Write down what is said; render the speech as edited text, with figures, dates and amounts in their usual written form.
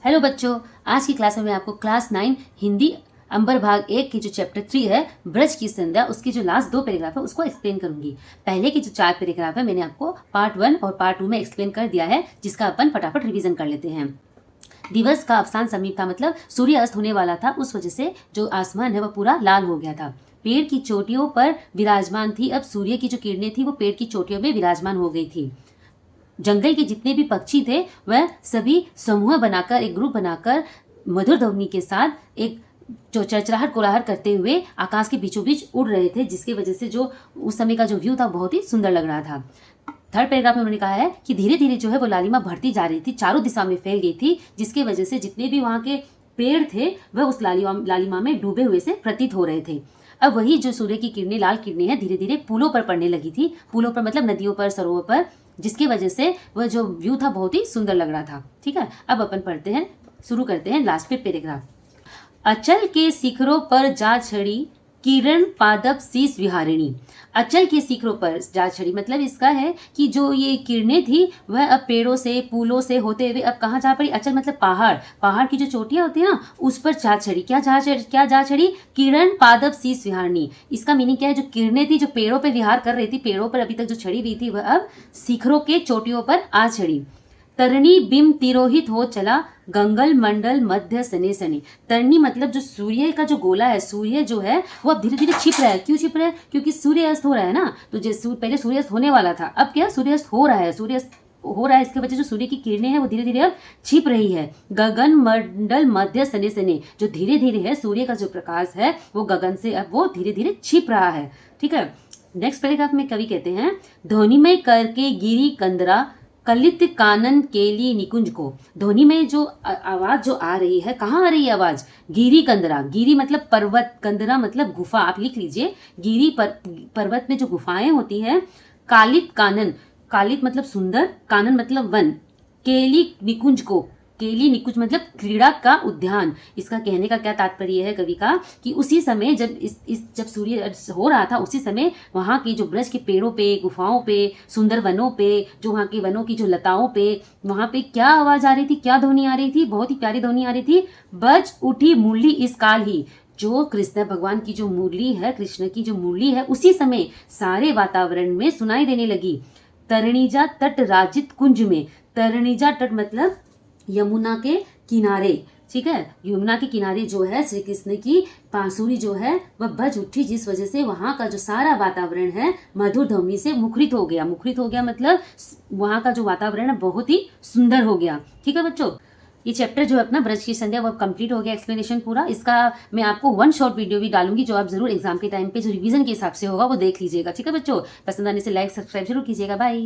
Hello बच्चों, आज की क्लास में मैं आपको क्लास 9 हिंदी अंबर भाग 1 की जो चैप्टर 3 है ब्रज की संध्या, उसकी जो लास्ट 2 पैराग्राफ है उसको एक्सप्लेन करूंगी। पहले की जो 4 पैराग्राफ है मैंने आपको पार्ट 1 और पार्ट 2 में एक्सप्लेन कर दिया है, जिसका अपन फटाफट रिवीजन कर लेते हैं। दिवस का अवसान समीप था, मतलब सूर्य अस्त होने वाला था। उस वजह से जो आसमान है वह पूरा लाल हो गया था। पेड़ की चोटियों पर विराजमान थी, अब सूर्य की जो किरणें थी वो पेड़ की चोटियों में विराजमान हो गई थी। जंगल के जितने भी पक्षी थे वह सभी समूह बनाकर, एक ग्रुप बनाकर मधुर ध्वनि के साथ एक जो चरचराहट कोलाहल करते हुए आकाश के बीचों बीच उड़ रहे थे, जिसकी वजह से जो उस समय का जो व्यू था बहुत ही सुंदर लग रहा था। थर्ड पैराग्राफ में उन्होंने कहा है कि धीरे धीरे जो है वो लालिमा बढ़ती जा रही थी, चारों दिशा में फैल गई थी, जिसकी वजह से जितने भी वहां के पेड़ थे वह उस लालिमा में डूबे हुए से प्रतीत हो रहे थे। अब वही जो सूर्य की किरणें, लाल किरणें हैं, धीरे धीरे पुलों पर पड़ने लगी थी। पुलों पर मतलब नदियों पर, सरोवर पर, जिसकी वजह से वह जो व्यू था बहुत ही सुंदर लग रहा था। ठीक है, अब अपन पढ़ते हैं, शुरू करते हैं लास्ट पे पैराग्राफ। अचल के शिखरों पर जा चढ़ी किरण पादप शीश विहारिणी। अचल के शिखरों पर जा चढ़ी मतलब इसका है कि जो ये किरणें थी वह अब पेड़ों से, पुलों से होते हुए अब कहाँ जा पड़ी? अचल मतलब पहाड़, पहाड़ की जो चोटियां होती है ना उस पर जा चढ़ी। क्या जा चढ़ी? किरण पादप शीश विहारिणी। इसका मीनिंग क्या है? जो किरणें थी जो पेड़ों पर विहार कर रही थी, पेड़ों पर अभी तक जो चढ़ी हुई थी वह अब शिखरों के चोटियों पर आ चढ़ी। तरणी बिंब तिरोहित हो चला गंगल मंडल मध्य सने सने। तरणी मतलब जो सूर्य का जो गोला है, सूर्य जो है वो अब धीरे धीरे छिप रहा है। क्यों छिप रहा है? क्योंकि सूर्य अस्त हो रहा है ना। तो जैसे पहले सूर्य अस्त होने वाला था, अब क्या सूर्य अस्त हो रहा है, सूर्य अस्त हो रहा है। इसके वजह जो सूर्य की किरणें हैं वो धीरे धीरे अब छिप रही है। गगन मंडल मध्य सने सने, जो धीरे धीरे है सूर्य का जो प्रकाश है वो गगन से अब वो धीरे धीरे छिप रहा है। ठीक है, नेक्स्ट पैराग्राफ में कवि कहते हैं, ध्वनिमय करके गिरी कंदरा कलित कानन केली निकुंज को। ध्वनि में जो आवाज जो आ रही है, कहाँ आ रही है आवाज? गिरी कंदरा। गिरी मतलब पर्वत, कंदरा मतलब गुफा, आप लिख लीजिए। गिरी पर्वत में जो गुफाएं होती है। कालित कानन, कालित मतलब सुंदर, कानन मतलब वन, केली निकुंज को। केली निकुंज मतलब क्रीड़ा का उद्यान। इसका कहने का क्या तात्पर्य है कवि का कि उसी समय जब जब सूर्य हो रहा था उसी समय वहां की जो ब्रज के पेड़ों पे, गुफाओं पे, सुंदर वनों पे, जो वहां के वनों की जो लताओं पे, वहां पे क्या आवाज आ रही थी, क्या ध्वनि आ रही थी? बहुत ही प्यारी ध्वनि आ रही थी। बज उठी मुरली इस काल ही। जो कृष्ण भगवान की जो मुरली है, कृष्ण की जो मुरली है, उसी समय सारे वातावरण में सुनाई देने लगी। तरणीजा तट राजित कुंज में। तरणीजा तट मतलब यमुना के किनारे। ठीक है, यमुना के किनारे जो है श्री कृष्ण की बांसुरी जो है वह बज उठी, जिस वजह से वहां का जो सारा वातावरण है मधुर ध्वनि से मुखरित हो गया। मुखरित हो गया मतलब वहां का जो वातावरण है बहुत ही सुंदर हो गया। ठीक है बच्चों, ये चैप्टर जो है अपना ब्रज की संध्या वो कंप्लीट हो गया, एक्सप्लेनेशन पूरा। इसका मैं आपको 1 शॉर्ट वीडियो भी डालूंगी जो आप जरूर एग्जाम के टाइम पे जो रिवीजन के हिसाब से होगा वो देख लीजिएगा। ठीक है बच्चों, पसंद आने से लाइक सब्सक्राइब जरूर कीजिएगा। बाय।